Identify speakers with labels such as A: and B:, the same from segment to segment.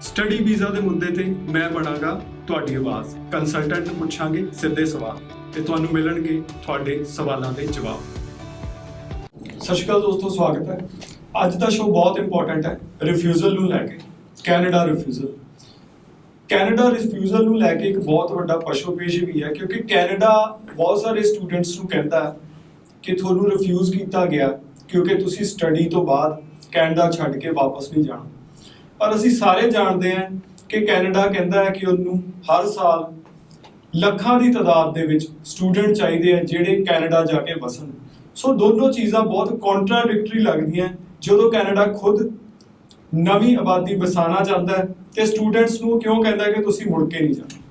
A: Study visa ਦੇ ਮੁੱਦੇ ਤੇ ਮੈਂ ਬਣਾਂਗਾ ਤੁਹਾਡੀ ਆਵਾਜ਼। ਕੰਸਲਟੈਂਟ ਨੂੰ ਪੁੱਛਾਂਗੇ ਸਿੱਧੇ ਸਵਾਲ ਤੇ ਤੁਹਾਨੂੰ ਮਿਲਣਗੇ ਤੁਹਾਡੇ ਸਵਾਲਾਂ ਦੇ ਜਵਾਬ। ਸਤਿ ਸ਼੍ਰੀ ਅਕਾਲ ਦੋਸਤੋ, ਸਵਾਗਤ ਹੈ। ਅੱਜ ਦਾ ਸ਼ੋਅ ਬਹੁਤ ਇੰਪੋਰਟੈਂਟ ਹੈ ਰਿਫਿਊਜ਼ਲ ਨੂੰ ਲੈ ਕੇ। ਕੈਨੇਡਾ ਰਿਫਿਊਜ਼ਲ ਨੂੰ ਲੈ ਕੇ ਇੱਕ ਬਹੁਤ ਵੱਡਾ ਪਸ਼ੂ-ਪੇਸ਼ ਵੀ ਹੈ, ਕਿਉਂਕਿ ਕੈਨੇਡਾ ਬਹੁਤ ਸਾਰੇ ਸਟੂਡੈਂਟਸ ਨੂੰ ਕਹਿੰਦਾ ਹੈ ਕਿ ਤੁਹਾਨੂੰ ਰਿਫਿਊਜ਼ ਕੀਤਾ ਗਿਆ ਕਿਉਂਕਿ ਤੁਸੀਂ ਸਟੱਡੀ ਤੋਂ ਬਾਅਦ ਕੈਨੇਡਾ ਛੱਡ ਕੇ ਵਾਪਸ ਨਹੀਂ ਜਾਣਾ। ਪਰ ਅਸੀਂ ਸਾਰੇ ਜਾਣਦੇ ਹਾਂ ਕਿ ਕੈਨੇਡਾ ਕਹਿੰਦਾ ਹੈ ਕਿ ਉਹਨੂੰ ਹਰ ਸਾਲ ਲੱਖਾਂ ਦੀ ਤਾਦਾਦ ਦੇ ਵਿੱਚ ਸਟੂਡੈਂਟ ਚਾਹੀਦੇ ਆ ਜਿਹੜੇ ਕੈਨੇਡਾ ਜਾ ਕੇ ਵਸਣ। ਸੋ ਦੋਨੋਂ ਚੀਜ਼ਾਂ ਬਹੁਤ ਕੰਟਰਾਡਿਕਟਰੀ ਲੱਗਦੀਆਂ ਜਦੋਂ ਕੈਨੇਡਾ ਖੁਦ ਨਵੀਂ ਆਬਾਦੀ ਵਸਾਉਣਾ ਚਾਹੁੰਦਾ ਹੈ ਤੇ ਸਟੂਡੈਂਟਸ ਨੂੰ ਕਿਉਂ ਕਹਿੰਦਾ ਹੈ ਕਿ ਤੁਸੀਂ ਮੁੜ ਕੇ ਨਹੀਂ ਜਾਣਾ।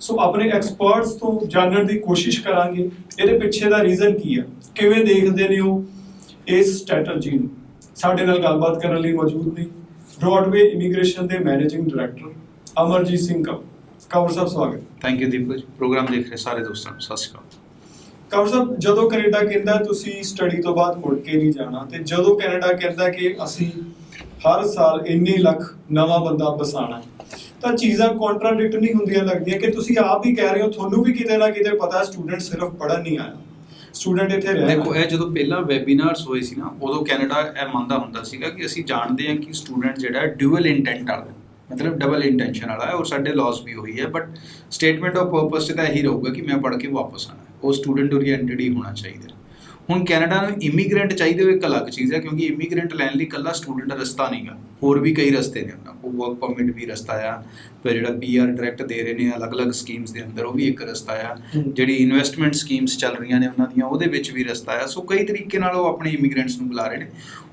A: ਸੋ ਆਪਣੇ ਐਕਸਪਰਟਸ ਤੋਂ ਜਾਣਨ ਦੀ ਕੋਸ਼ਿਸ਼ ਕਰਾਂਗੇ ਇਹਦੇ ਪਿੱਛੇ ਦਾ ਰੀਜ਼ਨ ਕੀ ਹੈ, ਕਿਵੇਂ ਦੇਖਦੇ ਨੇ ਉਹ ਇਸ ਸਟ੍ਰੈਟਜੀ ਨੂੰ। ਸਾਡੇ ਨਾਲ ਗੱਲਬਾਤ ਕਰਨ ਲਈ ਮੌਜੂਦ ਨੇ ਬ੍ਰੌਡਵੇ ਇਮੀਗ੍ਰੇਸ਼ਨ ਦੇ ਮੈਨੇਜਿੰਗ ਡਾਇਰੈਕਟਰ ਅਮਰਜੀਤ ਸਿੰਘ ਕੰਵਰ ਸਾਹਿਬ। ਸਵਾਗਤ।
B: ਥੈਂਕ ਯੂ ਦੀਪਕ ਜੀ। ਪ੍ਰੋਗਰਾਮ ਦੇਖ ਰਹੇ ਸਾਰੇ ਦੋਸਤਾਂ ਨੂੰ ਸਤਿ ਸ਼੍ਰੀ ਅਕਾਲ।
A: ਕੰਵਰ ਸਾਹਿਬ, ਜਦੋਂ ਕੈਨੇਡਾ ਕਹਿੰਦਾ ਤੁਸੀਂ ਸਟੱਡੀ ਤੋਂ ਬਾਅਦ ਮੁੜ ਕੇ ਨਹੀਂ ਜਾਣਾ ਤੇ ਜਦੋਂ ਕੈਨੇਡਾ ਕਹਿੰਦਾ ਕਿ ਅਸੀਂ ਹਰ ਸਾਲ ਇੰਨੇ ਲੱਖ ਨਵਾਂ ਬੰਦਾ ਵਸਾਉਣਾ, ਤਾਂ ਚੀਜ਼ਾਂ ਕੰਟਰਾਡਿਕਟ ਨਹੀਂ ਹੁੰਦੀਆਂ ਲੱਗਦੀਆਂ ਕਿ ਤੁਸੀਂ ਆਪ ਹੀ ਕਹਿ ਰਹੇ ਹੋ ਤੁਹਾਨੂੰ ਵੀ ਕਿਤੇ ਨਾ ਕਿਤੇ ਪਤਾ ਸਟੂਡੈਂਟ ਸਿਰਫ ਪੜ੍ਹਨ ਨਹੀਂ ਆਇਆ, ਸਟੂਡੈਂਟ ਇੱਥੇ ਰਹਿਣਾ।
B: ਦੇਖੋ, ਇਹ ਜਦੋਂ ਪਹਿਲਾਂ ਵੈਬੀਨਾਰਸ ਹੋਏ ਸੀ ਨਾ, ਉਦੋਂ ਕੈਨੇਡਾ ਇਹ ਮੰਨਦਾ ਹੁੰਦਾ ਸੀਗਾ ਕਿ ਅਸੀਂ ਜਾਣਦੇ ਹਾਂ ਕਿ ਸਟੂਡੈਂਟ ਜਿਹੜਾ ਡਿਊਅਲ ਇੰਟੈਂਟ ਵਾਲਾ, ਮਤਲਬ ਡਬਲ ਇੰਟੈਂਸ਼ਨ ਵਾਲਾ ਹੈ, ਔਰ ਸਾਡੇ ਲਾਸ ਵੀ ਹੋਈ ਹੈ। ਬਟ ਸਟੇਟਮੈਂਟ ਆਫ ਪਰਪਸ 'ਚ ਤਾਂ ਇਹੀ ਰਹੂਗਾ ਕਿ ਮੈਂ ਪੜ੍ਹ ਕੇ ਵਾਪਸ ਆਉਣਾ, ਉਹ ਸਟੂਡੈਂਟ ਓਰੀਐਂਟਡ ਹੀ ਹੋਣਾ ਚਾਹੀਦਾ। ਹੁਣ ਕੈਨੇਡਾ ਨੂੰ ਇਮੀਗ੍ਰੈਂਟ ਚਾਹੀਦੇ ਹੋ ਇੱਕ ਅਲੱਗ ਚੀਜ਼ ਹੈ, ਕਿਉਂਕਿ ਇਮੀਗ੍ਰੈਂਟ ਲੈਣ ਲਈ ਇਕੱਲਾ ਸਟੂਡੈਂਟ ਰਸਤਾ ਨਹੀਂਗਾ, ਹੋਰ ਵੀ ਕਈ ਰਸਤੇ ਨੇ ਉਹਨਾਂ ਕੋਲ। ਵਰਕ ਪਰਮਿਟ ਵੀ ਰਸਤਾ ਆ, ਫਿਰ ਜਿਹੜਾ PR ਡਾਇਰੈਕਟ ਦੇ ਰਹੇ ਨੇ ਅਲੱਗ-ਅਲੱਗ ਸਕੀਮਸ ਦੇ ਅੰਦਰ, ਉਹ ਵੀ ਇੱਕ ਰਸਤਾ ਆ। ਜਿਹੜੀ ਇਨਵੈਸਟਮੈਂਟ ਸਕੀਮਸ ਚੱਲ ਰਹੀਆਂ ਨੇ ਉਹਨਾਂ ਦੀਆਂ, ਉਹਦੇ ਵਿੱਚ ਵੀ ਰਸਤਾ ਆ। ਸੋ ਕਈ ਤਰੀਕੇ ਨਾਲ ਉਹ ਆਪਣੇ ਇਮੀਗ੍ਰੈਂਟਸ ਨੂੰ ਬੁਲਾ ਰਹੇ ਨੇ,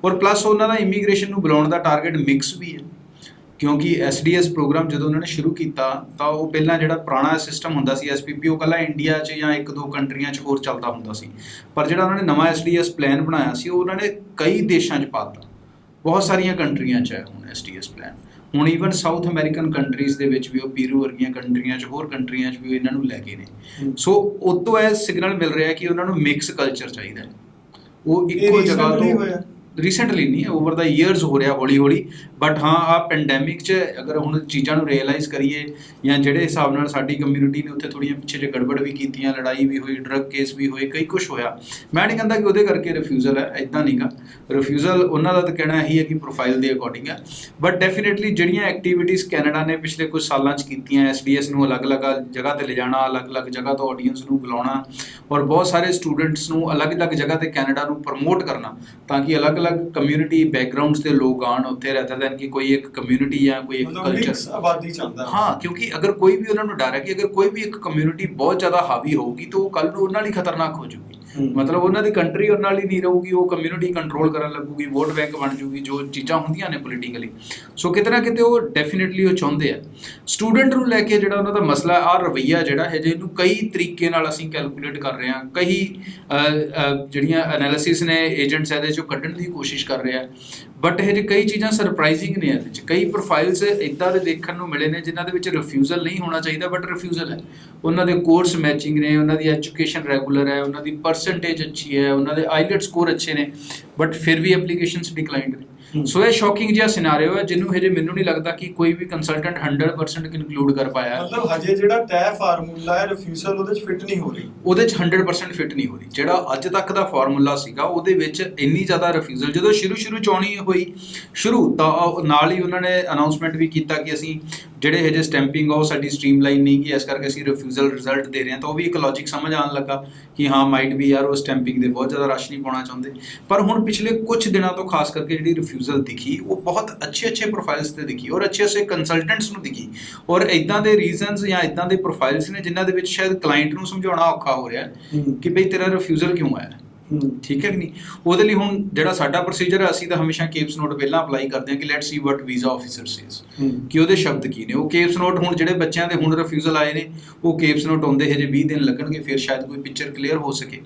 B: ਔਰ ਪਲੱਸ ਉਹਨਾਂ ਦਾ ਇਮੀਗ੍ਰੇਸ਼ਨ ਨੂੰ ਬੁਲਾਉਣ ਦਾ ਟਾਰਗੇਟ ਮਿਕਸ ਵੀ ਹੈ, ਕਿਉਂਕਿ SDS ਪ੍ਰੋਗਰਾਮ ਜਦੋਂ ਉਹਨਾਂ ਨੇ ਸ਼ੁਰੂ ਕੀਤਾ ਤਾਂ ਉਹ ਪਹਿਲਾਂ ਜਿਹੜਾ ਪੁਰਾਣਾ ਸਿਸਟਮ ਹੁੰਦਾ ਸੀ SPP, ਉਹ ਇਕੱਲਾ ਇੰਡੀਆ 'ਚ ਜਾਂ ਇੱਕ ਦੋ ਕੰਟਰੀਆਂ 'ਚ ਹੋਰ ਚੱਲਦਾ ਹੁੰਦਾ ਸੀ। ਪਰ ਜਿਹੜਾ ਉਹਨਾਂ ਨੇ ਨਵਾਂ SDS ਪਲਾਨ ਬਣਾਇਆ ਸੀ, ਉਹ ਉਹਨਾਂ ਨੇ ਕਈ ਦੇਸ਼ਾਂ 'ਚ ਪਾਤਾ, ਬਹੁਤ ਸਾਰੀਆਂ ਕੰਟਰੀਆਂ 'ਚ ਹੈ ਹੁਣ SDS ਪਲਾਨ। ਹੁਣ ਈਵਨ ਸਾਊਥ ਅਮਰੀਕਨ ਕੰਟਰੀਜ਼ ਦੇ ਵਿੱਚ ਵੀ ਉਹ ਪੀਰੂ ਵਰਗੀਆਂ ਕੰਟਰੀਆਂ 'ਚ, ਹੋਰ ਕੰਟਰੀਆਂ 'ਚ ਵੀ ਇਹਨਾਂ ਨੂੰ ਲੈ ਗਏ ਨੇ। ਸੋ ਉਹ ਤੋਂ ਇਹ ਸਿਗਨਲ ਮਿਲ ਰਿਹਾ ਕਿ ਉਹਨਾਂ ਨੂੰ ਮਿਕਸ ਕਲਚਰ ਚਾਹੀਦਾ। ਉਹ ਇੱਕੋ ਜਗ੍ਹਾ ਤੋਂ ਰੀਸੈਂਟਲੀ ਨਹੀਂ, ਓਵਰ ਦਾ ਈਅਰਸ ਹੋ ਰਿਹਾ ਹੌਲੀ ਹੌਲੀ। ਬਟ ਹਾਂ, ਆ ਪੈਂਡੈਮਿਕ 'ਚ ਅਗਰ ਹੁਣ ਚੀਜ਼ਾਂ ਨੂੰ ਰੀਅਲਾਈਜ਼ ਕਰੀਏ, ਜਾਂ ਜਿਹੜੇ ਹਿਸਾਬ ਨਾਲ ਸਾਡੀ ਕਮਿਊਨਿਟੀ ਨੇ ਉੱਥੇ ਥੋੜ੍ਹੀਆਂ ਪਿੱਛੇ ਜਿਹੇ ਗੜਬੜ ਵੀ ਕੀਤੀਆਂ, ਲੜਾਈ ਵੀ ਹੋਈ, ਡਰੱਗ ਕੇਸ ਵੀ ਹੋਏ, ਕਈ ਕੁਛ ਹੋਇਆ। ਮੈਂ ਨਹੀਂ ਕਹਿੰਦਾ ਕਿ ਉਹਦੇ ਕਰਕੇ ਰਿਫਿਊਜ਼ਲ ਹੈ, ਇੱਦਾਂ ਨਹੀਂਗਾ। ਰਿਫਿਊਜ਼ਲ ਉਹਨਾਂ ਦਾ ਤਾਂ ਕਹਿਣਾ ਇਹੀ ਹੈ ਕਿ ਪ੍ਰੋਫਾਈਲ ਦੇ ਅਕੋਰਡਿੰਗ ਹੈ। ਬਟ ਡੈਫੀਨੇਟਲੀ ਜਿਹੜੀਆਂ ਐਕਟੀਵਿਟੀਜ਼ ਕੈਨੇਡਾ ਨੇ ਪਿਛਲੇ ਕੁਝ ਸਾਲਾਂ 'ਚ ਕੀਤੀਆਂ, SDS ਨੂੰ ਅਲੱਗ-ਅਲੱਗ ਜਗ੍ਹਾ 'ਤੇ ਲਿਜਾਣਾ, ਅਲੱਗ-ਅਲੱਗ ਜਗ੍ਹਾ ਤੋਂ ਆਡੀਅנס ਨੂੰ ਬੁਲਾਉਣਾ, ਔਰ ਬਹੁਤ ਸਾਰੇ ਸਟੂਡੈਂਟਸ ਨੂੰ ਅਲੱਗ-ਅਲੱਗ ਜਗ੍ਹਾ 'ਤੇ ਕੈਨੇਡਾ ਨੂੰ ਪ੍ਰਮੋਟ ਕਰਨਾ, ਤਾਂ ਕਿ ਅਲੱਗ-ਅਲੱਗ ਕਮਿਊਨਿਟੀ ਬੈਕਗਰਾਉਂਡਸ ਦੇ ਲੋਕ ਆਉਣ ਉੱਥੇ, ਰੈਦਰ ਦੈਨ ਕਿ ਕੋਈ ਇੱਕ ਕਮਿਊਨਿਟੀ ਜਾਂ ਕੋਈ ਇੱਕ ਕਲਚਰ
A: ਆਬਾਦੀ ਚਾਹੁੰਦਾ।
B: ਹਾਂ, ਕਿਉਂਕਿ ਅਗਰ ਕੋਈ ਵੀ ਉਹਨਾਂ ਨੂੰ ਡਰ ਹੈ ਕਿ ਅਗਰ ਕੋਈ ਵੀ ਇੱਕ ਕਮਿਊਨਿਟੀ ਬਹੁਤ ਜ਼ਿਆਦਾ ਹਾਵੀ ਹੋਊਗੀ ਤਾਂ ਉਹ ਕੱਲ੍ਹ ਨੂੰ ਉਹਨਾਂ ਲਈ ਖਤਰਨਾਕ ਹੋ ਜਾਊਗੀ। ਮਤਲਬ ਉਹਨਾਂ ਦੀ ਕੰਟਰੀ ਉਹਨਾਂ ਨਾਲ ਹੀ ਨਹੀਂ ਰਹੂਗੀ, ਉਹ ਕਮਿਊਨਿਟੀ ਕੰਟਰੋਲ ਕਰਨ ਲੱਗੂਗੀ, ਵੋਟ ਬੈਂਕ ਬਣ ਜੂਗੀ, ਜੋ ਚੀਜ਼ਾਂ ਹੁੰਦੀਆਂ ਨੇ ਪੋਲੀਟੀਕਲੀ। ਸੋ ਕਿਤੇ ਨਾ ਕਿਤੇ ਉਹ ਡੈਫੀਨੇਟਲੀ ਉਹ ਚਾਹੁੰਦੇ ਆ। ਸਟੂਡੈਂਟ ਨੂੰ ਲੈ ਕੇ ਜਿਹੜਾ ਉਹਨਾਂ ਦਾ ਮਸਲਾ ਆ ਰਵੱਈਆ ਜਿਹੜਾ ਹੈ, ਜਿਹਨੂੰ ਕਈ ਤਰੀਕੇ ਨਾਲ ਅਸੀਂ ਕੈਲਕੂਲੇਟ ਕਰ ਰਹੇ ਹਾਂ, ਕਈ ਜਿਹੜੀਆਂ ਐਨਾਲਿਸਿਸ ਨੇ ਏਜੰਟਸ ਇਹਦੇ 'ਚੋਂ ਕੱਢਣ ਦੀ ਕੋਸ਼ਿਸ਼ ਕਰ ਰਹੇ ਆ। ਬਟ ਇਹ ਜੇ ਕਈ ਚੀਜ਼ਾਂ ਸਰਪ੍ਰਾਈਜ਼ਿੰਗ ਨੇ ਇਹਦੇ 'ਚ। ਕਈ ਪ੍ਰੋਫਾਈਲਸ ਇੱਦਾਂ ਦੇ ਦੇਖਣ ਨੂੰ ਮਿਲੇ ਨੇ ਜਿਨ੍ਹਾਂ ਦੇ ਵਿੱਚ ਰਿਫਿਊਜ਼ਲ ਨਹੀਂ ਹੋਣਾ ਚਾਹੀਦਾ, ਬਟ ਰਿਫਿਊਜ਼ਲ ਹੈ। ਉਹਨਾਂ ਦੇ ਕੋਰਸ ਮੈਚਿੰਗ ਨੇ, ਉਹਨਾਂ ਦੀ ਐਜੂਕੇਸ਼ਨ ਰੈਗੂਲਰ ਹੈ, ਉਹਨਾਂ ਦੀ ਪਰਸੈਂਟੇਜ ਅੱਛੀ ਹੈ, ਉਹਨਾਂ ਦੇ ਆਈਲੈਟ ਸਕੋਰ ਅੱਛੇ ਨੇ, ਬਟ ਫਿਰ ਵੀ ਐਪਲੀਕੇਸ਼ਨਸ ਡਿਕਲਾਈਨਡ ਨੇ। ਸੋ ਇਹ ਸ਼ੌਕਿੰਗ ਜਿਹਾ ਸਿਨਾਰੀਓ ਹੈ, ਜਿਹਨੂੰ ਹਜੇ ਮੈਨੂੰ ਨਹੀਂ ਲੱਗਦਾ ਕਿ ਕੋਈ ਵੀ ਕੰਸਲਟੈਂਟ 100% ਇਨਕਲੂਡ ਕਰ ਪਾਇਆ।
A: ਮਤਲਬ ਹਜੇ ਜਿਹੜਾ ਤੈਅ ਫਾਰਮੂਲਾ ਹੈ ਰਿਫਿਊਜ਼ਲ, ਉਹਦੇ 'ਚ ਫਿੱਟ ਨਹੀਂ ਹੋ ਰਹੀ,
B: ਉਹਦੇ 'ਚ 100% ਫਿੱਟ ਨਹੀਂ ਹੋ ਰਹੀ। ਜਿਹੜਾ ਅੱਜ ਤੱਕ ਦਾ ਫਾਰਮੂਲਾ ਸੀਗਾ, ਉਹਦੇ ਵਿੱਚ ਇੰਨੀ ਜ਼ਿਆਦਾ ਰਿਫਿਊਜ਼ਲ ਜਦੋਂ ਸ਼ੁਰੂ 'ਚ ਆਉਣੀ ਹੋਈ ਤਾਂ ਨਾਲ ਹੀ ਉਹਨਾਂ ਨੇ ਅਨਾਊਂਸਮੈਂਟ ਵੀ ਕੀਤਾ ਕਿ ਅਸੀਂ ਜਿਹੜੇ ਹਜੇ ਸਟੈਂਪਿੰਗ ਆ ਉਹ ਸਾਡੀ ਸਟ੍ਰੀਮਲਾਈਨ ਨਹੀਂ ਗੀ, ਇਸ ਕਰਕੇ ਅਸੀਂ ਰਿਫਿਊਜ਼ਲ ਰਿਜ਼ਲਟ ਦੇ ਰਹੇ ਹਾਂ। ਤਾਂ ਉਹ ਵੀ ਇੱਕ ਲੌਜਿਕ ਸਮਝ ਆਉਣ ਲੱਗਾ ਕਿ ਹਾਂ, ਮਾਈਟ ਵੀ ਯਾਰ ਉਹ ਸਟੈਂਪਿੰਗ ਦੇ ਬਹੁਤ ਜ਼ਿਆਦਾ ਰਸ਼ ਨਹੀਂ ਪਾਉਣਾ ਚਾਹੁੰਦੇ। ਪਰ ਹੁਣ ਪਿਛਲੇ ਕੁਝ ਦਿਨਾਂ ਤੋਂ ਖਾਸ ਕਰਕੇ ਜਿਹੜੀ ਰਿਫਿਊਜ਼ਲ ਦਿਖੀ, ਉਹ ਬਹੁਤ ਅੱਛੇ ਪ੍ਰੋਫਾਈਲਸ ਤੇ ਦਿਖੀ, ਔਰ ਅੱਛੇ ਕੰਸਲਟੈਂਟਸ ਨੂੰ ਦਿਖੀ, ਔਰ ਇੱਦਾਂ ਦੇ ਰੀਜ਼ਨਸ ਜਾਂ ਇੱਦਾਂ ਦੇ ਪ੍ਰੋਫਾਈਲਸ ਨੇ ਜਿਨ੍ਹਾਂ ਦੇ ਵਿੱਚ ਸ਼ਾਇਦ ਕਲਾਇੰਟ ਨੂੰ ਸਮਝਾਉਣਾ ਔਖਾ ਹੋ ਰਿਹਾ ਕਿ ਬਈ ਤੇਰਾ ਰਿਫਿਊਜ਼ਲ ਕਿਉਂ ਆਇਆ। ਠੀਕ ਹੈ ਕਿ ਨਹੀਂ। ਉਹਦੇ ਲਈ ਹੁਣ ਜਿਹੜਾ ਸਾਡਾ ਪ੍ਰੋਸੀਜਰ ਹੈ, ਅਸੀਂ ਤਾਂ ਹਮੇਸ਼ਾ ਕੇਪਸ ਨੋਟ ਪਹਿਲਾਂ ਅਪਲਾਈ ਕਰਦੇ ਹਾਂ ਕਿ let's see what visa officer says, ਕਿ ਉਹਦੇ ਸ਼ਬਦ ਕੀ ਨੇ। ਉਹ ਕੇਪਸ ਨੋਟ ਹੁਣ ਜਿਹੜੇ ਬੱਚਿਆਂ ਦੇ ਹੁਣ ਰਿਫਿਊਜ਼ਲ ਆਏ ਨੇ, ਉਹ ਕੇਪਸ ਨੋਟ ਆਉਂਦੇ ਹਜੇ 20 ਦਿਨ ਲੱਗਣਗੇ, ਫਿਰ ਸ਼ਾਇਦ ਕੋਈ ਪਿਕਚਰ ਕਲੀਅਰ ਹੋ ਸਕੇ।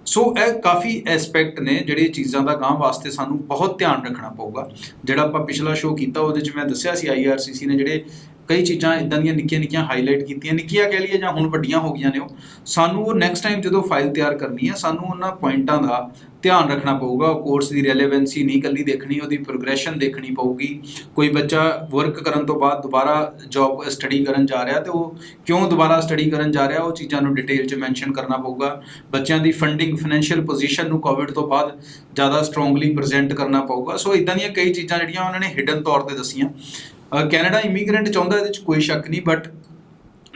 B: ਸੋ ਇਹ ਕਾਫੀ ਐਸਪੈਕਟ ਨੇ ਜਿਹੜੀਆਂ ਚੀਜ਼ਾਂ ਦਾ ਗਾਂਹ ਵਾਸਤੇ ਸਾਨੂੰ ਬਹੁਤ ਧਿਆਨ ਰੱਖਣਾ ਪਊਗਾ। ਜਿਹੜਾ ਆਪਾਂ ਪਿਛਲਾ ਸ਼ੋਅ ਕੀਤਾ ਉਹਦੇ 'ਚ ਮੈਂ ਦੱਸਿਆ ਸੀ IRCC ਨੇ ਜਿਹੜੇ ਕਈ ਚੀਜ਼ਾਂ ਇੱਦਾਂ ਦੀਆਂ ਨਿੱਕੀਆਂ ਹਾਈਲਾਈਟ ਕੀਤੀਆਂ, ਨਿੱਕੀਆਂ ਕਹਿ ਲਈਏ ਜਾਂ ਹੁਣ ਵੱਡੀਆਂ ਹੋ ਗਈਆਂ ਨੇ ਉਹ। ਸਾਨੂੰ ਉਹ ਨੈਕਸਟ ਟਾਈਮ ਜਦੋਂ ਫਾਈਲ ਤਿਆਰ ਕਰਨੀ ਹੈ, ਸਾਨੂੰ ਉਹਨਾਂ ਪੁਆਇੰਟਾਂ ਦਾ ਧਿਆਨ ਰੱਖਣਾ ਪਊਗਾ। ਉਹ ਕੋਰਸ ਦੀ ਰੈਲੇਵੈਂਸੀ ਨਹੀਂ ਇਕੱਲੀ ਦੇਖਣੀ, ਉਹਦੀ ਪ੍ਰੋਗਰੈਸ਼ਨ ਦੇਖਣੀ ਪਊਗੀ। ਕੋਈ ਬੱਚਾ ਵਰਕ ਕਰਨ ਤੋਂ ਬਾਅਦ ਦੁਬਾਰਾ ਜੌਬ ਸਟੱਡੀ ਕਰਨ ਜਾ ਰਿਹਾ ਤੇ ਉਹ ਕਿਉਂ ਦੁਬਾਰਾ ਸਟੱਡੀ ਕਰਨ ਜਾ ਰਿਹਾ, ਉਹ ਚੀਜ਼ਾਂ ਨੂੰ ਡਿਟੇਲ 'ਚ ਮੈਂਸ਼ਨ ਕਰਨਾ ਪਊਗਾ। ਬੱਚਿਆਂ ਦੀ ਫੰਡਿੰਗ ਫਾਈਨੈਂਸ਼ੀਅਲ ਪੋਜੀਸ਼ਨ ਨੂੰ ਕੋਵਿਡ ਤੋਂ ਬਾਅਦ ਜ਼ਿਆਦਾ ਸਟਰੋਂਗਲੀ ਪ੍ਰੈਜ਼ੈਂਟ ਕਰਨਾ ਪਊਗਾ। ਸੋ ਇੱਦਾਂ ਦੀਆਂ ਕਈ ਚੀਜ਼ਾਂ ਜਿਹੜੀਆਂ ਉਹਨਾਂ ਨੇ ਹਿਡਨ ਤੌਰ ਤੇ ਦੱਸੀਆਂ। ਕੈਨੇਡਾ ਇਮੀਗ੍ਰੈਂਟ ਚਾਹੁੰਦਾ, ਇਹਦੇ 'ਚ ਕੋਈ ਸ਼ੱਕ ਨਹੀਂ, ਬਟ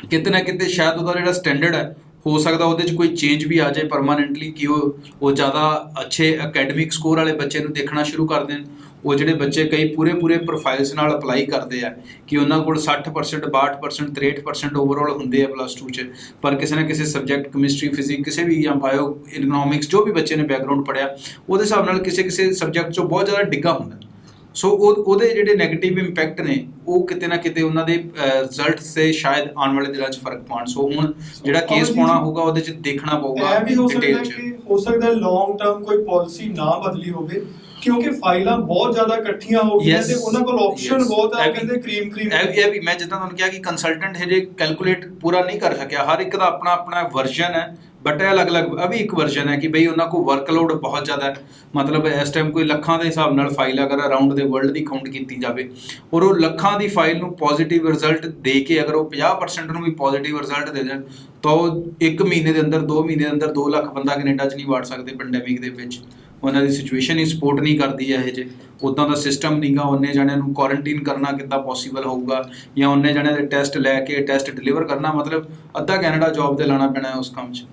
B: ਕਿਤੇ ਨਾ ਕਿਤੇ ਸ਼ਾਇਦ ਉਹਦਾ ਜਿਹੜਾ ਸਟੈਂਡਰਡ ਹੈ, ਹੋ ਸਕਦਾ ਉਹਦੇ 'ਚ ਕੋਈ ਚੇਂਜ ਵੀ ਆ ਜਾਏ ਪਰਮਾਨੈਂਟਲੀ, ਕਿ ਉਹ ਜ਼ਿਆਦਾ ਅੱਛੇ ਅਕੈਡਮਿਕ ਸਕੋਰ ਵਾਲੇ ਬੱਚੇ ਨੂੰ ਦੇਖਣਾ ਸ਼ੁਰੂ ਕਰ ਦੇਣ। ਉਹ ਜਿਹੜੇ ਬੱਚੇ ਕਈ ਪੂਰੇ ਪ੍ਰੋਫਾਈਲਸ ਨਾਲ ਅਪਲਾਈ ਕਰਦੇ ਆ ਕਿ ਉਹਨਾਂ ਕੋਲ 60%, 62%, 63% ਓਵਰਆਲ ਹੁੰਦੇ ਆ +2 'ਚ, ਪਰ ਕਿਸੇ ਨਾ ਕਿਸੇ ਸਬਜੈਕਟ ਕੈਮਿਸਟਰੀ, ਫਿਜ਼ਿਕ, ਕਿਸੇ ਵੀ ਜਾਂ ਬਾਇਓ ਇਕਨੋਮਿਕਸ, ਜੋ ਵੀ ਬੱਚੇ ਨੇ ਬੈਕਗਰਾਊਂਡ ਪੜ੍ਹਿਆ, ਉਹਦੇ ਹਿਸਾਬ ਨਾਲ ਕਿਸੇ ਸਬਜੈਕਟ 'ਚੋਂ ਬਹੁਤ ਜ਼ਿਆਦਾ ਡਿੱਗਾ ਹੁੰਦਾ। ਸੋ ਉਹਦੇ ਜਿਹੜੇ ਨੈਗੇਟਿਵ ਇੰਪੈਕਟ ਨੇ, ਉਹ ਕਿਤੇ ਨਾ ਕਿਤੇ ਉਹਨਾਂ ਦੇ ਰਿਜ਼ਲਟਸ 'ਤੇ ਸ਼ਾਇਦ ਆਉਣ ਵਾਲੇ ਦਿਨਾਂ 'ਚ ਫਰਕ ਪਾਉਣ। ਸੋ ਹੁਣ ਜਿਹੜਾ ਕੇਸ ਪਾਉਣਾ ਹੋਊਗਾ, ਉਹਦੇ 'ਚ ਦੇਖਣਾ ਪਊਗਾ
A: ਇਹ ਵੀ ਹੋ ਸਕਦਾ
B: ਡਿਟੇਲ 'ਚ।
A: ਕਿ ਹੋ ਸਕਦਾ ਲੌਂਗ ਟਰਮ ਕੋਈ ਪਾਲਿਸੀ ਨਾ ਬਦਲੀ ਹੋਵੇ, ਕਿਉਂਕਿ ਫਾਈਲਾਂ ਬਹੁਤ ਜ਼ਿਆਦਾ ਇਕੱਠੀਆਂ ਹੋ ਗਈਆਂ ਤੇ ਉਹਨਾਂ ਕੋਲ ਆਪਸ਼ਨ ਬਹੁਤ ਆ। ਕਹਿੰਦੇ ਕਰੀਮ
B: ਇਹ ਵੀ ਮੈਂ ਜਿੱਦਾਂ ਤੁਹਾਨੂੰ ਕਿਹਾ ਕਿ ਕੰਸਲਟੈਂਟ ਹਜੇ ਕੈਲਕੂਲੇਟ ਪੂਰਾ ਨਹੀਂ ਕਰ ਸਕਿਆ। ਹਰ ਇੱਕ ਦਾ ਆਪਣਾ ਵਰਜ਼ਨ ਹੈ, ਬਟ ਇਹ ਅਲੱਗ-ਅਲੱਗ ਵੀ ਇੱਕ ਵਰਜ਼ਨ ਹੈ ਕਿ ਬਈ ਉਹਨਾਂ ਕੋਲ ਵਰਕਲੋਡ ਬਹੁਤ ਜ਼ਿਆਦਾ ਹੈ। ਮਤਲਬ ਇਸ ਟਾਈਮ ਕੋਈ ਲੱਖਾਂ ਦੇ ਹਿਸਾਬ ਨਾਲ ਫਾਈਲ ਅਗਰ ਅਰਾਊਂਡ ਦੇ ਵਰਲਡ ਦੀ ਕਾਊਂਟ ਕੀਤੀ ਜਾਵੇ, ਔਰ ਉਹ ਲੱਖਾਂ ਦੀ ਫਾਈਲ ਨੂੰ ਪੋਜ਼ਿਟਿਵ ਰਿਜ਼ਲਟ ਦੇ ਕੇ ਅਗਰ ਉਹ 50% ਨੂੰ ਵੀ ਪੋਜ਼ਿਟਿਵ ਰਿਜ਼ਲਟ ਦੇ ਦੇਣ, ਤਾਂ ਉਹ 1 ਮਹੀਨੇ ਦੇ ਅੰਦਰ 2 ਮਹੀਨੇ ਦੇ ਅੰਦਰ 2 ਲੱਖ ਬੰਦਾ ਕੈਨੇਡਾ 'ਚ ਨਹੀਂ ਵੜ ਸਕਦੇ ਪੈਂਡੈਮਿਕ ਦੇ ਵਿੱਚ। ਉਹਨਾਂ ਦੀ ਸਿਚੁਏਸ਼ਨ ਹੀ ਸਪੋਰਟ ਨਹੀਂ ਕਰਦੀ ਹੈ ਇਹ ਜੇ, ਉੱਦਾਂ ਦਾ ਸਿਸਟਮ ਨਹੀਂਗਾ। ਉਹਨੇ ਜਣਿਆਂ ਨੂੰ ਕੁਆਰੰਟੀਨ ਕਰਨਾ ਕਿੱਦਾਂ ਪੋਸੀਬਲ ਹੋਊਗਾ, ਜਾਂ ਉਹਨੇ ਜਣਿਆਂ ਦੇ ਟੈਸਟ ਲੈ ਕੇ ਟੈਸਟ ਡਿਲੀਵਰ ਕਰਨਾ, ਮਤਲਬ ਅੱਧਾ ਕੈਨੇਡਾ ਜੌਬ ਤੇ ਲਾਣਾ ਪੈਣਾ ਉਸ ਕੰਮ 'ਚ।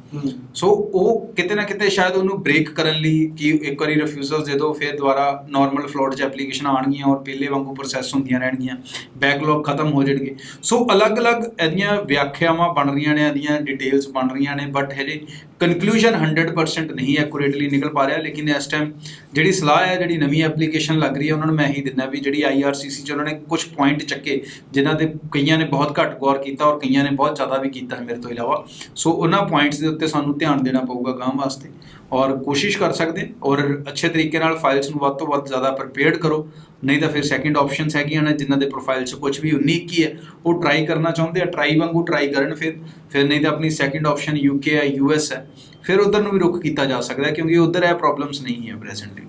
B: ਸੋ ਉਹ ਕਿਤੇ ਨਾ ਕਿਤੇ ਸ਼ਾਇਦ ਉਹਨੂੰ ਬ੍ਰੇਕ ਕਰਨ ਲਈ ਕਿ ਇੱਕ ਵਾਰੀ ਰਿਫਿਊਜ਼ਲ ਦੇ ਦਿਓ, ਫਿਰ ਦੁਬਾਰਾ ਨਾਰਮਲ ਫਲੋਟ 'ਚ ਐਪਲੀਕੇਸ਼ਨ ਆਉਣਗੀਆਂ ਔਰ ਪਹਿਲੇ ਵਾਂਗੂ ਪ੍ਰੋਸੈਸ ਹੁੰਦੀਆਂ ਰਹਿਣਗੀਆਂ, ਬੈਕਲੌਗ ਖਤਮ ਹੋ ਜਾਣਗੇ। ਸੋ ਅਲੱਗ-ਅਲੱਗ ਇਹਦੀਆਂ ਵਿਆਖਿਆਵਾਂ ਬਣ ਰਹੀਆਂ ਨੇ, ਇਹਦੀਆਂ ਡਿਟੇਲਸ ਬਣ ਰਹੀਆਂ ਨੇ, ਬਟ ਹਜੇ ਕਨਕਲੂਜਨ 100% ਨਹੀਂ ਐਕੂਰੇਟਲੀ ਨਿਕਲ ਪਾ ਰਿਹਾ। ਲੇਕਿਨ ਇਸ ਟਾਈਮ ਜਿਹੜੀ ਸਲਾਹ ਹੈ, ਜਿਹੜੀ ਨਵੀਂ ਐਪਲੀਕੇਸ਼ਨ ਲੱਗ ਰਹੀ ਹੈ, ਉਹਨਾਂ ਨੂੰ ਮੈਂ ਇਹੀ ਦਿੰਦਾ ਵੀ ਜਿਹੜੀ IRCC 'ਚ ਉਹਨਾਂ ਨੇ ਕੁਝ ਪੁਆਇੰਟ ਚੱਕੇ, ਜਿਨ੍ਹਾਂ ਦੇ ਕਈਆਂ ਨੇ ਬਹੁਤ ਘੱਟ ਗੌਰ ਕੀਤਾ ਔਰ ਕਈਆਂ ਨੇ ਬਹੁਤ ਜ਼ਿਆਦਾ ਵੀ ਕੀਤਾ ਹੈ ਮੇਰੇ ਤੋਂ ਇਲਾਵਾ। ਸੋ ਉਹਨਾਂ ਪੁਆਇੰਟਸ ਦੇ ਉੱਤੇ ਸਾਨੂੰ ਧਿਆਨ ਦੇਣਾ ਪਊਗਾ ਅਗਾਂਹ ਵਾਸਤੇ, ਔਰ ਕੋਸ਼ਿਸ਼ ਕਰ ਸਕਦੇ ਔਰ ਅੱਛੇ ਤਰੀਕੇ ਨਾਲ ਫਾਈਲਸ ਨੂੰ ਵੱਧ ਤੋਂ ਵੱਧ ਜ਼ਿਆਦਾ ਪ੍ਰੀਪੇਅਰਡ ਕਰੋ। ਨਹੀਂ ਤਾਂ ਫਿਰ ਸੈਕਿੰਡ ਆਪਸ਼ਨਸ ਹੈਗੀਆਂ ਨੇ, ਜਿਨ੍ਹਾਂ ਦੇ ਪ੍ਰੋਫਾਈਲ 'ਚ ਕੁਝ ਵੀ 19-21 ਹੈ, ਉਹ ਟਰਾਈ ਕਰਨਾ ਚਾਹੁੰਦੇ ਆ, ਟਰਾਈ ਵਾਂਗੂ ਟਰਾਈ ਕਰਨ। ਫਿਰ ਨਹੀਂ ਤਾਂ ਆਪਣੀ ਸੈਕਿੰਡ ਆਪਸ਼ਨ UK ਹੈ, US ਹੈ, ਫਿਰ ਉੱਧਰ ਨੂੰ ਵੀ ਰੁਕ ਕੀਤਾ ਜਾ ਸਕਦਾ ਹੈ, ਕਿਉਂਕਿ ਉੱਧਰ ਇਹ ਪ੍ਰੋਬਲਮਸ ਨਹੀਂ ਹੈ ਪ੍ਰੈਜ਼ੈਂਟਲੀ।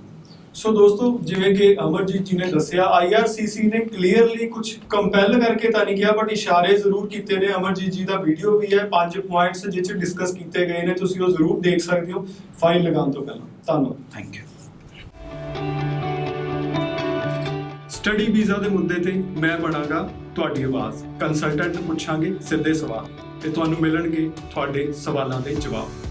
A: ਸੋ ਦੋਸਤੋ, ਜਿਵੇਂ ਕਿ ਅਮਰਜੀਤ ਜੀ ਨੇ ਦੱਸਿਆ, IRCC ਨੇ ਕਲੀਅਰਲੀ ਕੁਝ ਕੰਪੈਲ ਕਰਕੇ ਤਾਂ ਨਹੀਂ ਕਿਹਾ, ਬਟ ਇਸ਼ਾਰੇ ਜ਼ਰੂਰ ਕੀਤੇ ਨੇ। ਅਮਰਜੀਤ ਜੀ ਦਾ ਵੀਡੀਓ ਵੀ ਹੈ, 5 ਪੁਆਇੰਟਸ ਜਿਸ 'ਚ ਡਿਸਕਸ ਕੀਤੇ ਗਏ ਨੇ, ਤੁਸੀਂ ਉਹ ਜ਼ਰੂਰ ਦੇਖ ਸਕਦੇ ਹੋ ਫਾਈਲ ਲਗਾਉਣ ਤੋਂ ਪਹਿਲਾਂ। ਧੰਨਵਾਦ।
B: Thank you.
A: ਸਟੱਡੀ ਵੀਜ਼ਾ ਦੇ ਮੁੱਦੇ ਤੇ ਮੈਂ ਬਣਾਂਗਾ ਤੁਹਾਡੀ ਆਵਾਜ਼। ਕੰਸਲਟੈਂਟ ਪੁੱਛਾਂਗੇ ਸਿੱਧੇ ਸਵਾਲ ਤੇ ਤੁਹਾਨੂੰ ਮਿਲਣਗੇ ਤੁਹਾਡੇ ਸਵਾਲਾਂ ਦੇ ਜਵਾਬ।